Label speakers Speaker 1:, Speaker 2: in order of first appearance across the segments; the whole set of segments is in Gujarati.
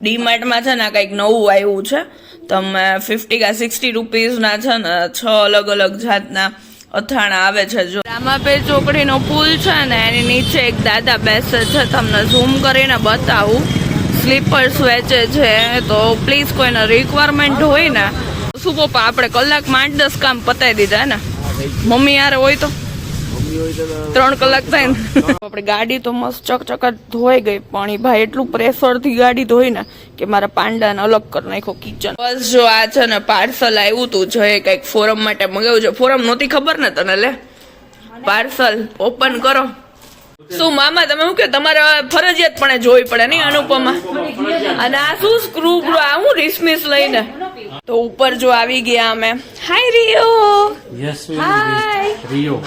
Speaker 1: ડીમાર્ટમાં છે ને કંઈક નવું આવ્યું છે. તમે 50 કે 60 રૂપીસના છે ને 6 અલગ અલગ જાતના અથાણા આવે છે. જો રામાપીર ચોકડીનો પુલ છે ને એની નીચે એક દાદા બેસે છે. તમને ઝૂમ કરીને બતાવું. સ્લીપર્સ વેચે છે. તો પ્લીઝ કોઈને રિક્વાયરમેન્ટ હોય ને શું પપ્પા આપણે કલાકમાં 8-10 કામ પતાવી દીધા ને. મમ્મી યાર હોય તો 3 કલાક થાય ને. આપણી ગાડી તો મસ્ત ચકચકાટ ધોઈ ગઈ પણ એ ભાઈ એટલું પ્રેશર થી ગાડી ધોઈ ને કે મારા પાંડાને અલગ કરી નાખ્યો કિચન. બસ જો આ છે ને પાર્સલ આવ્યું તું જો કંઈક ફોરમ માટે મંગાવ્યું છે. ફોરમ નહોતી ખબર ને તને. લે પાર્સલ ઓપન કરો. શું મામા તમે શું કે તમારે ફરજિયાત પણ જોવી પડે નહીં અનુપમા. અને આ શું સ્ક્રૂ આ હું રિસમિસ લઈને તો ઉપર જો આવી ગયા અમે. હાય રિયો.
Speaker 2: યસ
Speaker 1: હાય
Speaker 2: રિયો.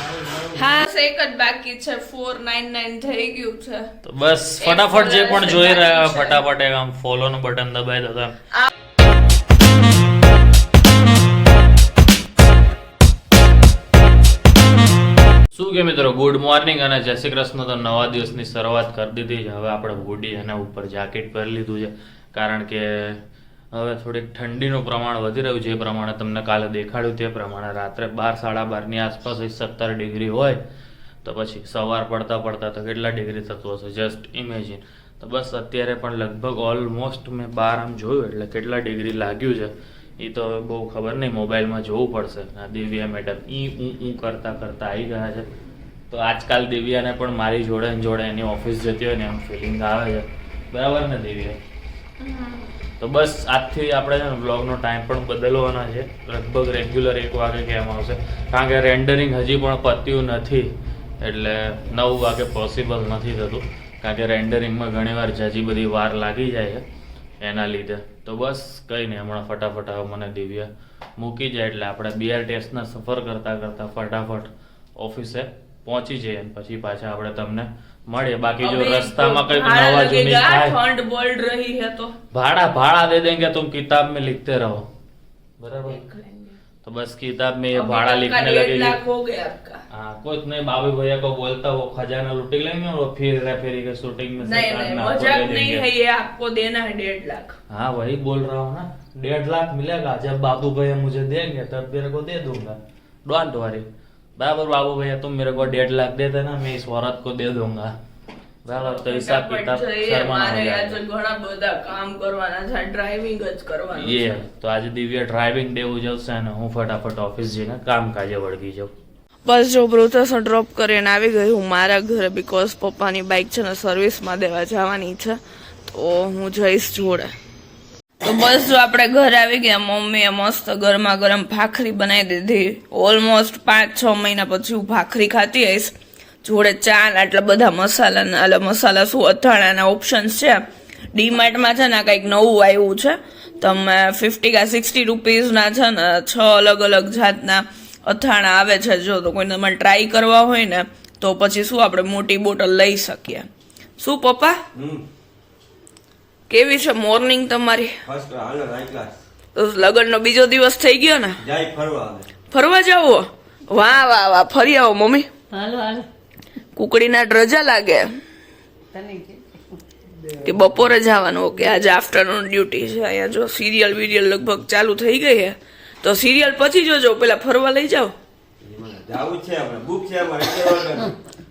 Speaker 1: હા એક જ બાકી છે. 499 થઈ ગયું છે.
Speaker 2: તો બસ ફટાફટ જે પણ જોઈ રહ્યા ફટાફટ એક આમ ફોલો નું બટન દબાવી દો. શું કે મિત્રો ગુડ મોર્નિંગ અને જય શ્રી કૃષ્ણ. તો નવા દિવસની શરૂઆત કરી દીધી છે. હવે આપણે હુડી અને ઉપર જેકેટ પહેરી લીધું છે કારણ કે હવે થોડીક ઠંડીનું પ્રમાણ વધી રહ્યું છે. એ પ્રમાણે તમને કાલે દેખાડ્યું તે પ્રમાણે રાત્રે 12-12:30 ની આસપાસ 17 ડિગ્રી હોય તો પછી સવાર પડતા પડતા તો કેટલા ડિગ્રી થતું હશે જસ્ટ ઇમેજિન. તો બસ અત્યારે પણ લગભગ ઓલમોસ્ટ મેં 12 આમ જોયું એટલે કેટલા ડિગ્રી લાગ્યું છે એ તો હવે બહુ ખબર નહીં. મોબાઈલમાં જોવું પડશે. દિવ્યા મેડમ ઈ કરતા કરતા આવી ગયા છે. તો આજકાલ દિવ્યાને પણ મારી જોડે એની ઓફિસ જતી હોય ને એમ ફિલિંગ આવે છે. બરાબર ને દિવ્યા? તો બસ આજથી આપણે છે ને બ્લોગનો ટાઈમ પણ બદલવાનો છે. લગભગ રેગ્યુલર 1 વાગે કેમ આવશે કારણ કે રેન્ડરિંગ હજી પણ પત્યું નથી એટલે 9 વાગે પોસિબલ નથી થતું કારણ કે રેન્ડરિંગમાં ઘણીવાર જાજી બધી વાર લાગી જાય છે એના લીધે. તો બસ કંઈ નહીં હમણાં ફટાફટ હવે મને દિવ્યા મૂકી જાય એટલે આપણે બીઆર ટેસ્ટના સફર કરતાં કરતાં ફટાફટ ઓફિસે પહોંચી જઈએ અને પછી પાછા આપણે તમને મળીએ. બાકી જો રસ્તામાં કઈક નવા જૂની
Speaker 1: ठंड बोल रही है तो
Speaker 2: भाड़ा दे देंगे तुम किताब में लिखते रहो. बराबर. तो बस किताब में ये भाड़ा लिखने लगेगी.
Speaker 1: हो गया आपका.
Speaker 2: हाँ कुछ नहीं बाबू भैया को बोलता वो खजाना लूट लेंगे और फिर रेफेरी के शूटिंग में
Speaker 1: नहीं मजाक नहीं है ये आपको देना है 1.5 लाख.
Speaker 2: हाँ वही बोल रहा हूँ ना 1.5 लाख मिलेगा. जब बाबू भैया मुझे देंगे तब मेरे को दे दूंगा. Don't worry. बराबर बाबू भैया तुम मेरे को 1.5 लाख दे देना मैं इस औरत को दे दूंगा. બરાબર. તો હિસાબ કિતાબ
Speaker 1: ઘણા બધા કામ કરવાના છે. ડ્રાઇવિંગ જ કરવાનું છે.
Speaker 2: તો આજે દિવ્યા ડ્રાઇવિંગ દેવું જશે અને હું ફટાફટ ઓફિસ જઈને કામકાજે વળગી જાઉં.
Speaker 1: બસ જો બ્રુથસ ડ્રોપ કરીને આવી ગઈ હું મારા ઘરે બીકોઝ પપ્પાની બાઇક છે ને સર્વિસમાં દેવા જવાની છે તો હું જઈશ જોડે. તો બસ જો આપણે ઘરે આવી ગયા. મમ્મીએ મસ્ત ગરમા ગરમ ભાખરી બનાવી દીધી. ઓલમોસ્ટ 5-6 મહિના પછી હું ભાખરી ખાતી આવીશ જોડે ચા ને આટલા બધા મસાલા શું અથાણાના ઓપ્શન્સ છે. ડીમાર્ટમાં છે ને કંઈક નવું આવ્યું છે. તમે 50 કે 60 રૂપીસના છે ને 6 અલગ અલગ જાતના અથાણા આવે છે. જો તો કોઈને તમારે ટ્રાય કરવા હોય ને તો પછી શું આપણે મોટી બોટલ લઈ શકીએ. શું પપ્પા કેવી છે મોર્નિંગ તમારી? તો લગ્નનો બીજો દિવસ થઈ ગયો ને. ફરવા જાવો? વાહ વાહ વાહ ફરી આવો મમ્મી. કુકડીના રજા લાગે કે બપોરે જવાનું? ઓકે આજે આફ્ટરનૂન ડ્યુટી છે. અહીંયા જો સિરિયલ લગભગ ચાલુ થઈ ગઈ છે તો સિરિયલ પછી જોજો પેલા ફરવા લઈ જાઓ.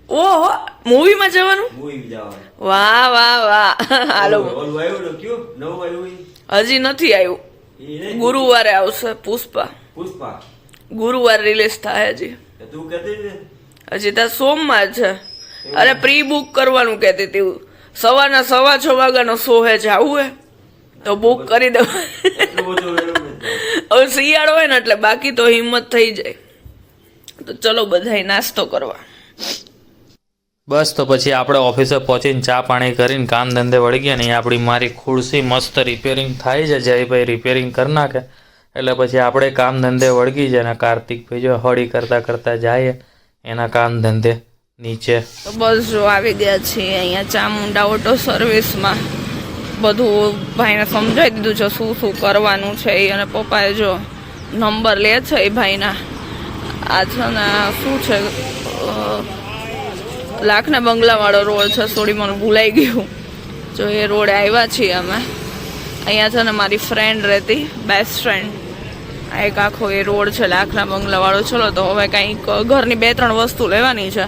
Speaker 1: ઓહો મૂવીમાં જવાનું? વાહ વાહ વાહ. હાલો હજી નથી આવ્યું. ગુરુવારે આવશે પુષ્પા. ગુરુવાર રિલીઝ થાય હજી ત્યાં સોમવાર છે. અરે પ્રી બુક કરવાનું કહેતી હતી. સવારના 6:15 વાગ્યાનો શો હે. જાવું હે તો બુક કરી દો. હવે શિયાળો હોય ને એટલે બાકી તો હિંમત થઈ જાય. તો ચલો બધાય નાસ્તો કરવા.
Speaker 2: બસ તો પછી આપણે ઓફિસે પહોંચીને ચા પાણી કરીને કામ ધંધે વળી ગયા ને આપણી મારી ખુરશી મસ્ત રિપેરિંગ થાય છે. જયભાઈ રિપેરિંગ કરી નાખે એટલે પછી આપણે કામ ધંધે વળગી જાય ને કાર્તિકભાઈ જો હળી કરતા કરતા જાય એના કામ ધંધે નીચે.
Speaker 1: તો બસ જો આવી ગયા છીએ અહીંયા ચામુંડા ઓટો સર્વિસમાં. બધું ભાઈને સમજાવી દીધું છે શું શું કરવાનું છે એ. અને પપ્પાએ જો નંબર લે છે એ ભાઈના. આ છે ને શું છે લાખના બંગલાવાળો રોડ છે. સોરી મને ભૂલાઈ ગયું. જો એ રોડે આવ્યા છીએ અમે. અહીંયા છે ને મારી ફ્રેન્ડ રહેતી, બેસ્ટ ફ્રેન્ડ. આ એક આખો એ રોડ છે લાખના બંગલાવાળો. ચલો તો હવે કંઈક ઘરની 2-3 વસ્તુ લેવાની છે,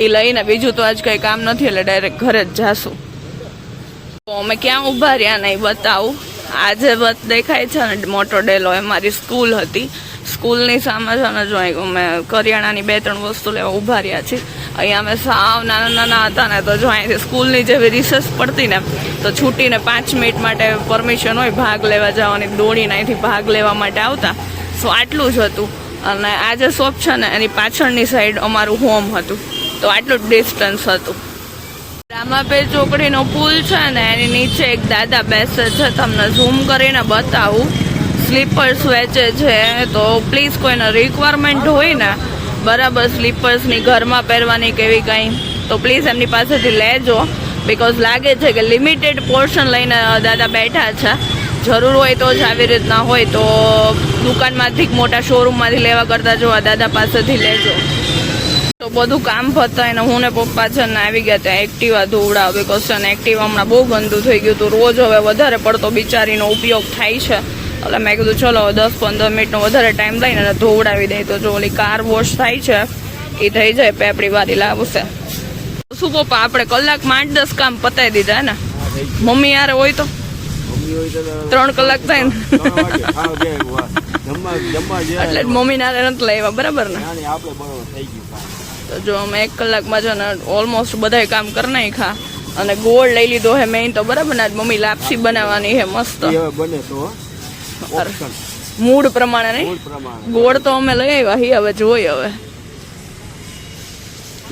Speaker 1: એ લઈને બીજું તો આજ કંઈ કામ નથી એટલે ડાયરેક્ટ ઘરે જ જાશું. તો અમે ક્યાં ઊભા રહ્યા નહીં બતાવું. આજે બસ દેખાય છે ને મોટો ડેલો, એ મારી સ્કૂલ હતી. સ્કૂલની સામે છે ને જો અમે કરિયાણાની 2-3 વસ્તુ લેવા ઊભા રહ્યા છીએ. અહીંયા અમે સાવ નાના હતા ને તો જો અહીંથી સ્કૂલની જેવી રિસેસ પડતી ને તો છૂટીને 5 મિનિટ માટે પરમિશન હોય ભાગ લેવા જવાની, દોડીને અહીંથી ભાગ લેવા માટે આવતા. સો આટલું જ હતું. અને આ જે શોપ છે ને એની પાછળની સાઈડ અમારું હોમ હતું, તો આટલું જ ડિસ્ટન્સ હતું. રામાપીર ચોકડીનો પુલ છે ને એની નીચે એક દાદા બેસે છે, તમને ઝૂમ કરીને બતાવું. સ્લીપર્સ વેચે છે, તો પ્લીઝ કોઈને રિક્વાયરમેન્ટ હોય ને બરાબર સ્લીપર્સની ઘરમાં પહેરવાની કેવી કંઈ, તો પ્લીઝ એમની પાસેથી લેજો. બિકોઝ લાગે છે કે લિમિટેડ પોર્શન લઈને દાદા બેઠા છે. જરૂર હોય તો જ આવી રીતના હોય તો દુકાનમાંથી મોટા શોરૂમમાંથી લેવા કરતાં જો આ દાદા પાસેથી લેજો. તો બધું કામ પતાવીને હું ને પપ્પા છે ને આવી ગયા ત્યાં એક્ટિવા ધોવડાવ. બિકોઝ છે ને એક્ટિવા હમણાં બહુ ગંદુ થઈ ગયું હતું. રોજ હવે વધારે પડતો બિચારીનો ઉપયોગ થાય છે એટલે મેં કીધું ચલો 10-15 મિનિટનો વધારે ટાઈમ લઈને ધોવડાવી દઈ. તો જો ઓલી કાર વોશ થાય છે એ થઈ જાય પેપડી વાળી લાવશે. શું પપ્પા આપણે કલાકમાં 8-10 કામ પતાવી દીધા ને? મમ્મી યાર હોય તો 3 કલાક થાય ને એટલે મમ્મી નારે નથી લાવ્યા બરાબર ને? તો જો અમે 1 કલાકમાં છે ને ઓલમોસ્ટ બધા કામ કરી નાખ્યા. અને ગોળ લઈ લીધો હે મેઇન તો બરાબર ને. આજ મમ્મી લાપસી બનાવવાની હે મસ્ત મૂડ પ્રમાણે. નહીં ગોળ તો અમે લઈ આવ્યા હી, હવે જોઈએ હવે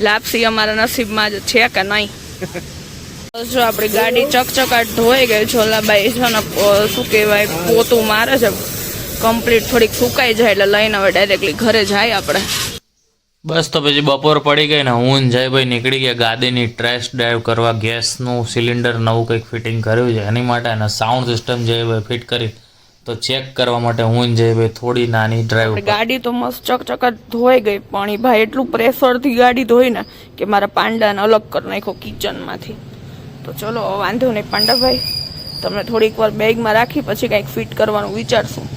Speaker 1: લાપસી અમારા નસીબમાં જ છે કે નહીં. જો આપણી ગાડી ચકચકાટ ધોઈ ગઈ. છોલાબાઈ છે ને શું કહેવાય પોતું મારે છે કમ્પ્લીટ, થોડીક સુકાઈ જાય એટલે લઈને હવે ડાયરેક્ટલી ઘરે જાય આપણે.
Speaker 2: બસ તો પછી બપોર પડી ગઈ ને હું ને જયભાઈ નીકળી ગયા ગાડીની ટેસ્ટ ડ્રાઈવ કરવા. ગેસનું સિલિન્ડર નવું કંઈક ફિટિંગ કર્યું છે એની માટે અને સાઉન્ડ સિસ્ટમ જયભાઈ ફિટ કરી તો ચેક કરવા માટે હું ને જયભાઈ થોડી નાની ડ્રાઈવ.
Speaker 1: ગાડી તો મસ્ત ચકચકાટ ધોઈ ગઈ પણ એ ભાઈ એટલું પ્રેશરથી ગાડી ધોઈ ને કે મારા પાંડાને અલગ કરી નાખ્યો કિચનમાંથી. તો ચલો વાંધો નહીં પાંડાભાઈ, તમને થોડીક વાર બેગમાં રાખી પછી કંઈક ફિટ કરવાનું વિચારશું.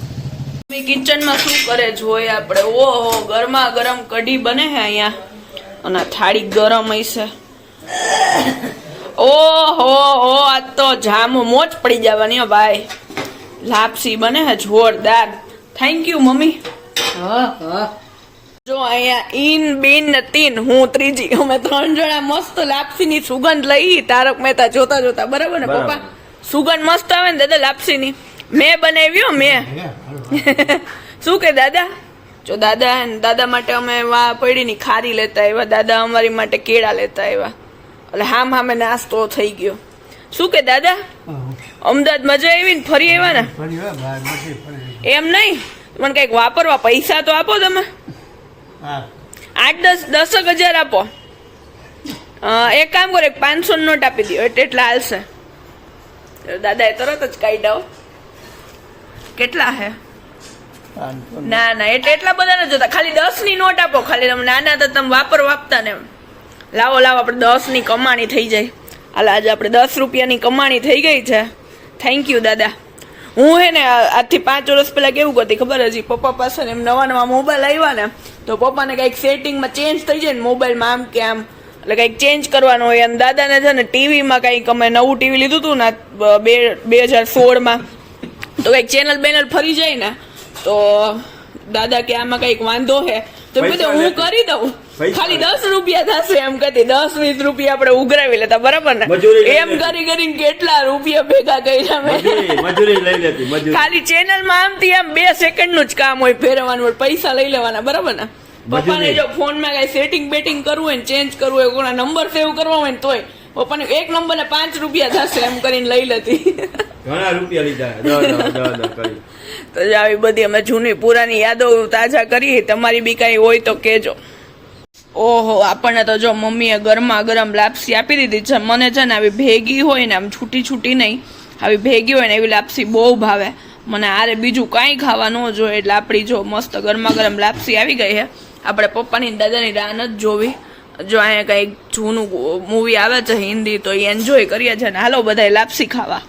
Speaker 1: કિચનમાં શું કરે જોઈએ આપણે. ઓહો ગરમા ગરમ કઢી બને છે અહીંયા અને થાળી ગરમ હશે. ઓહો હો આ તો જામો મોજ પડી જવાની ભાઈ. લાપસી બને છે જોરદાર. Thank you mummy. જો અહીંયા ઈન બીન ને તીન હું ત્રીજી, અમે 3 જણા મસ્ત લાપસીની સુગંધ લઈ. તારક મહેતા જોતા જોતા બરાબર ને પપ્પા? સુગંધ મસ્ત આવે ને દાદા લાપસીની. મેં બનાવ્યો મેં. શું કે દાદા? જો દાદા માટે અમે પડીની ખારી લેતા આવ્યા, દાદા અમારી માટે કેળા લેતા આવ્યા એટલે હામે નાસ્તો થઈ ગયો. શું કે દાદા અમદાવાદ મજા આવી ને ફરી આવ્યા ને? એમ નહીં મને કઈક વાપરવા પૈસા તો આપો તમે. 8-10 આપો. એક કામ કરો 500 નોટ આપી દો એટલા હાલશે. દાદાએ તરત જ કાઢ્યા. કેટલા હે? ના એટલા બધા નથી જોતા, ખાલી 10 ની નોટ આપો. ખાલી તમે નાના હતા તમે વાપરતા ને. લાવો આપણે 10 ની કમાણી થઈ જાય. હાલ આજે આપણે 10 રૂપિયાની કમાણી થઈ ગઈ છે. થેન્ક યુ દાદા. હું હે ને આજથી 5 વર્ષ પહેલા કેવું કરતી ખબર? હજી પપ્પા પાસે એમ નવા મોબાઈલ આવ્યા ને તો પપ્પાને કંઈક સેટિંગમાં ચેન્જ થઈ જાય ને મોબાઈલમાં આમ કે આમ એટલે કંઈક ચેન્જ કરવાનું હોય. અને દાદાને છે ને ટીવીમાં કંઈક અમે નવું ટીવી લીધું હતું ને 2016માં તો કંઈક ચેનલ બેનલ ફરી જાય ને તો દાદા કે આમાં કંઈક વાંધો હે તો બધું હું કરી દઉં. ખાલી 10 રૂપિયા થશે એમ કહેતી. 10-20 રૂપિયા આપણે ઉઘરાવી લેતા બરાબર ને? એમ કરીને કેટલા રૂપિયા ભેગા કર્યા મેં. ખાલી ચેનલમાં આમથી આમ 2 સેકન્ડનું જ કામ હોય ફેરવવાનું હોય, પૈસા લઈ લેવાના બરાબર ને? પપ્પાને જો ફોનમાં કઈ સેટિંગ બેટિંગ કરવું હોય ને ચેન્જ કરવું હોય, કોના નંબર સેવ કરવા હોય ને તોય પપ્પાને એક નંબરને 5 રૂપિયા થશે એમ કરીને લઈ લેતી.
Speaker 3: ઘણા રૂપિયા લીધા.
Speaker 1: તો આવી બધી અમે જૂની પુરાની યાદો તાજા કરી. તમારી બી કઈ હોય તો કેજો. ઓહો આપણને તો જો મમ્મીએ ગરમા ગરમ લાપસી આપી દીધી છે. મને છે ને આવી ભેગી હોય ને આમ છૂટી નહીં, આવી ભેગી હોય ને એવી લાપસી બહુ ભાવે મને. આરે બીજું કાંઈ ખાવા ન જોઈએ એટલે આપણી જો મસ્ત ગરમા ગરમ લાપસી આવી ગઈ છે. આપણે પપ્પાની દાદાની રાહ નથી જોવી. જો અહીંયા કંઈક જૂનું મૂવી આવે છે હિન્દી તો એ એન્જોય કરીએ છીએ ને. હાલો બધાય લાપસી ખાવા.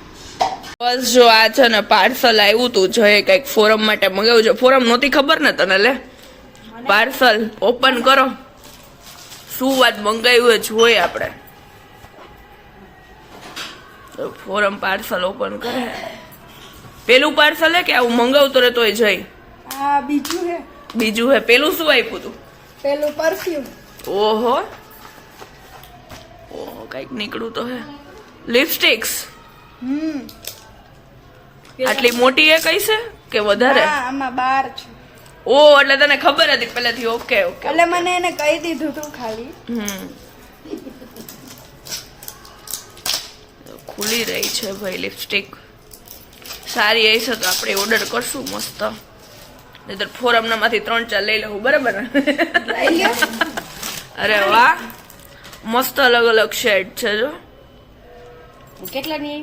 Speaker 1: બસ જો આ છે ને પાર્સલ આવ્યું તું જો કંઈક ફોરમ માટે મંગાવ્યું છે. ફોરમ નહોતી ખબર ને તને? લે પાર્સલ ઓપન કરો, શું વાત મંગાવ્યું એ જોઈએ આપણે. ફોરમ પાર્સલ ઓપન કરે. પેલું પાર્સલ હે કે આવું મંગાવતો રે તોય જઈ?
Speaker 4: આ બીજું હે.
Speaker 1: બીજું હે. પેલું શું આપ્યું તું?
Speaker 4: પેલું પરફ્યુમ.
Speaker 1: ઓહો ઓહો, કઈક નીકળું તો હે. લિપસ્ટિક્સ આટલી મોટી હે કઈ છે કે વધારે?
Speaker 4: હા, આમાં 12 છે.
Speaker 1: ઓ એટલે તને ખબર હતી પહેલેથી? Okay okay.
Speaker 4: એટલે મને એને કહી દીધું તું ખાલી.
Speaker 1: ખુલી રહી છે ભાઈ લિપસ્ટિક. સારી આવી છે તો આપણે ઓર્ડર કરશું મસ્ત. નહીતર ફોરમના માંથી 3-4 લઈ લઉં, બરાબર ને?
Speaker 4: લઈ લ્યો.
Speaker 1: અરે વાહ, મસ્ત અલગ અલગ શેડ છે જો.
Speaker 4: કેટલાની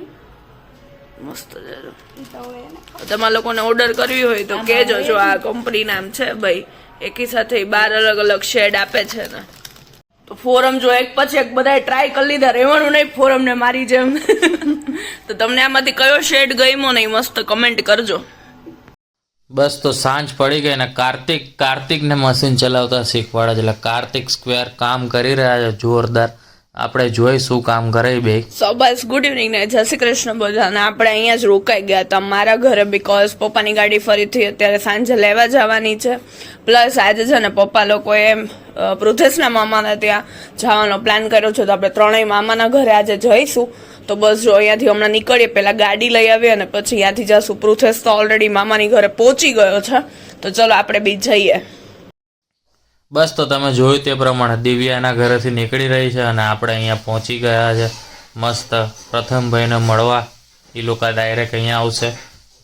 Speaker 1: મસ્ત છે જો.
Speaker 4: આવી?
Speaker 1: તમારા લોકોને ઓર્ડર કરવી હોય તો કેજો. જો આ કંપની નામ છે ભાઈ, એકી સાથે 12 અલગ અલગ શેડ આપે છે ને. તો ફોરમ જો એક પછી એક બધાએ ટ્રાય કરી લીધા, રહેવાનું નહીં ફોરમ ને મારી જેમ. તો તમને આમાંથી કયો શેડ ગમ્યો નહીં મસ્ત કમેન્ટ કરજો.
Speaker 2: બસ તો સાંજ પડી ગઈ ને કાર્તિકને મશીન ચલાવતા શીખવાડે છે. એટલે કાર્તિક સ્ક્વેર કામ કરી રહ્યા છે જોરદાર. આપણે જોઈ શું કામ કરે બે.
Speaker 1: સો બસ ગુડ ઇવનિંગ ને જય શ્રી કૃષ્ણ બધાને. આપણે અહીંયા જ રોકાઈ ગયા હતા મારા ઘરે, બીકોઝ પપ્પાની ગાડી ફરીથી અત્યારે સાંજે લેવા જવાની છે. પ્લસ આજે છે ને પપ્પા લોકોએ પૃથેશના મામાના ત્યાં જવાનો પ્લાન કર્યો છે, તો આપણે ત્રણેય મામાના ઘરે આજે જઈશું. તો બસ જો અહીંયાથી હમણાં નીકળીએ, પહેલા ગાડી લઈ આવીએ અને પછી ત્યાંથી જશું. પૃથેશ તો ઓલરેડી મામાની ઘરે પહોંચી ગયો છે, તો ચલો આપણે બી જઈએ.
Speaker 2: બસ તો તમે જોયું તે પ્રમાણે દિવ્યાના ઘરેથી નીકળી રહી છે અને આપણે અહીંયા પહોંચી ગયા છે મસ્ત પ્રથમભાઈને મળવા. એ લોકો ડાયરેક્ટ અહીંયા આવશે.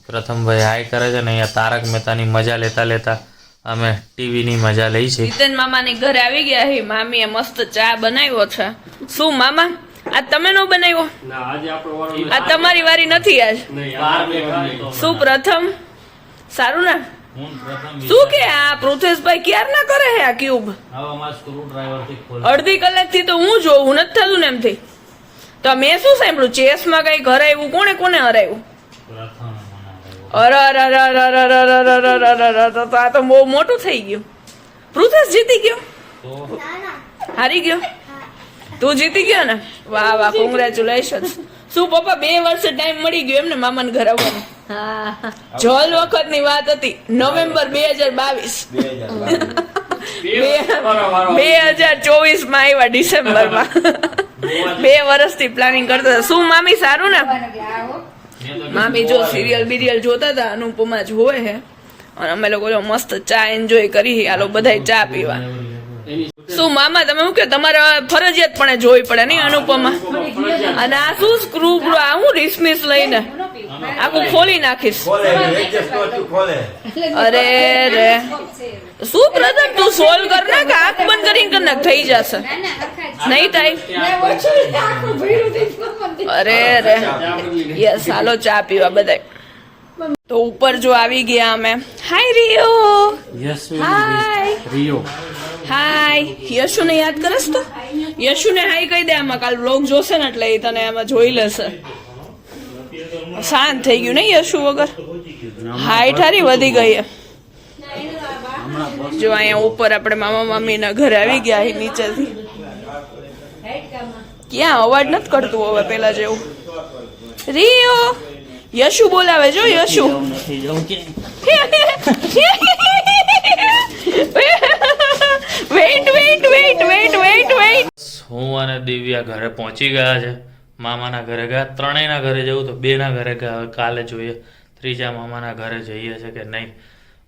Speaker 2: પ્રથમભાઈ હાય કરે છે ને અહીંયા તારક મહેતાની મજા લેતા લેતા અમે ટીવીની મજા લઈ છે.
Speaker 1: જીતેન મામાની ઘરે આવી ગયા હી. મામીએ મસ્ત ચા બનાવ્યો છે. શું મામા આ તમે નો બનાવ્યો? આ તમારી વારી નથી આજ. શું પ્રથમ સારું ને? શું કે આ પૃથેશભાઈ ક્યાર ના કરે હે આ ક્યુબ? અડધી કલાકથી તો હું જોઉં નથી થતું ને એમથી. તો મેં શું સાંભળ્યું ચેસમાં કઈ હરાવ્યું? કોને હરાવ્યું? અરે આ તો બહુ મોટું થઈ ગયું. પૃથેશ જીતી ગયો? હારી ગયો? તું જીતી ગયો ને? વાહ વાહ, કોંગ્રેચ્યુલેશન. શું પપ્પા 2 વર્ષે ટાઈમ મળી ગયો એમને મામાને ઘરે આવવાનો? જલ વખત ની વાત હતી, નવેમ્બર 2022. 2024 માં આવ્યા ડિસેમ્બરમાં. 2 વર્ષથી પ્લાનિંગ કરતા હતા. શું મામી સારું ને? મામી જો સિરિયલ બિરિયલ જોતા હતા, અનુપમા જોવે હે અને અમે લોકો જો મસ્ત ચા એન્જોય કરી. હાલો બધા ચા પીવા. શું મામા તમે શું કે તમારે ફરજિયાત પણ જોવી પડે નહીં અનુપમા? અને આ શું સ્ક્રૂ આ હું રિસમિસ લઈને આખું ખોલી નાખીશ. અરે રે શું પ્રથમ તું સોલ્વ કર નાખ, આંખ બંધ કરીને કર નાખ, થઈ જશે. નહીં થાય? અરે રે યસ, હાલો ચા પીવા બધા. તો ઉપર જો આવી ગયા અમે. હાય રિયો. હાય રિયો. હાય. યશુને યાદ કરસ તો? યશુને હાય કહી દે. આમાં કાલ વ્લોગ જોશે ને એટલે એ તને આમાં જોઈ લેશે. શાંત થઈ ગયું નહીં યશુ વગર? હાઈટ હારી વધી ગઈ. જો અહીંયા ઉપર આપણે મામા મામીના ઘરે આવી ગયા નીચેથી. ક્યાં અવાજ નથી કરતું હવે પેલા જેવું. રિયો યશુ બોલાવે જો. યશુ વેઇટ.
Speaker 2: હું અને દિવ્યા ઘરે પહોંચી ગયા છે. મામાના ઘરે ગયા. ત્રણેયના ઘરે જવું તો 2ના ઘરે ગયા. હવે કાલે જોઈએ ત્રીજા મામાના ઘરે જઈએ છે કે નહીં.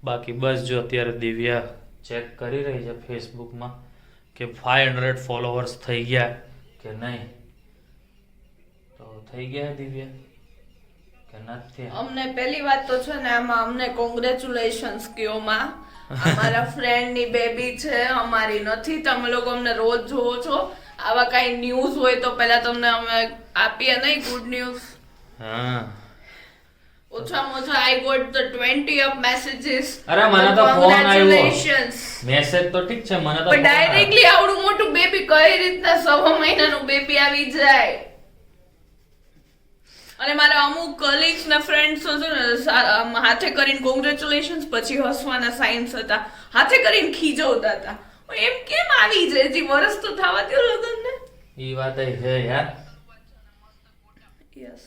Speaker 2: બાકી બસ જો અત્યારે દિવ્યા ચેક કરી રહી છે ફેસબુકમાં કે 500 ફોલોવર્સ થઈ ગયા કે નહીં. તો થઈ ગયા દિવ્યા કે નથી?
Speaker 1: અમને પહેલી વાત તો છે ને આમાં અમને કોંગ્રેચ્યુલેશન્સ કયો માં. અમારા ફ્રેન્ડ ની બેબી છે, અમારી નથી. તમે લોકો અમને રોજ જોવો છો. આવા કઈ ન્યૂઝ હોય તો પહેલા તમને અમે આપીએ નહીં ગુડ ન્યૂઝ.
Speaker 2: હા,
Speaker 1: ઓછામાં ઓછા I got the 20 of messages.
Speaker 2: અરે મને તો ફોન આવ્યો.
Speaker 1: કોંગ્રેચ્યુલેશન્સ.
Speaker 2: મેસેજ તો ઠીક છે, મને તો
Speaker 1: પણ ડાયરેક્ટલી આવડું મોટું બેબી કઈ રીતના 6 મહિનાનું બેબી આવી જાય? અને મારા અમુક કલીગ્સ ને ફ્રેન્ડ્સ છે ને હાથે કરીને કોંગ્રેચ્યુલેશન્સ પછી હસવાના સાઇન્સ હતા, હાથે કરીને ખીજવતા હતા. એમ કેમ આવી જાય? જે વરસ તો થવા દો લગન ને.
Speaker 2: ઈ વાત છે યાર.
Speaker 1: યસ,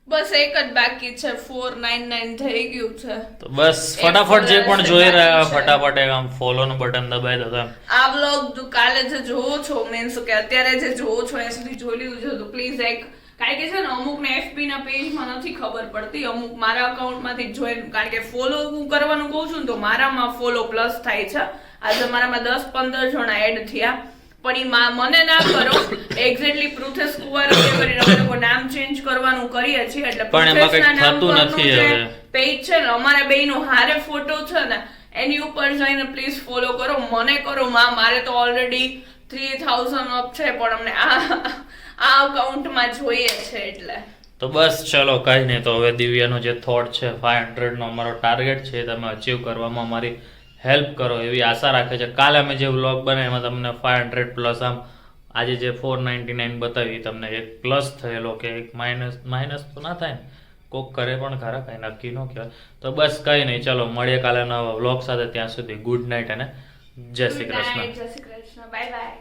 Speaker 1: બસ એક જ બાકી છે. 499 થઈ ગયું છે.
Speaker 2: તો બસ ફટાફટ જે પણ જોઈ રહ્યા ફટાફટ એક આમ ફોલો નું બટન દબાવી દો.
Speaker 1: આ વ્લોગ કાલે જે જોવો છો, મીન્સ કે અત્યારે જે જોવો છો એ સુધી જોઈ લીધું છે તો પ્લીઝ એક, કારણ કે છે ને અમુક ને FB ના પેજમાં નથી ખબર પડતી, અમુક મારા અકાઉન્ટમાંથી જોઈન, કારણ કે ફોલો હું કરવાનું કહું છું ને તો મારામાં ફોલો પ્લસ થાય છે. આજે મારામાં 10-15 જણા એડ થયા, પણ ઈ મને ના કરો. એક્ઝેક્ટલી પૃથેશ કુંવર કરીને અમે લોકો નામ ચેન્જ કરવાનું કરીએ છીએ, એટલે
Speaker 2: પણ એમાં કંઈક
Speaker 1: પૃથેશના નામ
Speaker 2: થતું
Speaker 1: પરનું
Speaker 2: નથી
Speaker 1: જે
Speaker 2: હવે.
Speaker 1: પેજ છે ને અમારા બેયનો હારે ફોટો છે ને એની ઉપર જઈને પ્લીઝ ફોલો કરો. મને કરો, મારે તો ઓલરેડી 3000 અપ છે, પણ અમને આ અકાઉન્ટમાં જોઈએ છે એટલે.
Speaker 2: તો બસ ચલો કઈ નહીં. તો હવે દિવ્યાનો જે થોટ છે 500 નો અમારો ટાર્ગેટ છે તમે અચીવ કરવામાં અમારી હેલ્પ કરો એવી આશા રાખે છે. કાલે અમે જે વ્લોગ બનાવ્યો એમાં તમને 500 પ્લસ, આમ આજે જે 499 બતાવી તમને એક પ્લસ થયેલો કે એક માઇનસ તો ના થાય ને, કોક કરે પણ ખરા, કઈ નક્કી ન કહેવાય. તો બસ કઈ નહીં, ચલો મળીએ કાલે નવા વ્લોગ સાથે. ત્યાં સુધી ગુડ નાઇટ અને જય શ્રી કૃષ્ણ.
Speaker 1: જય શ્રી કૃષ્ણ, બાય બાય.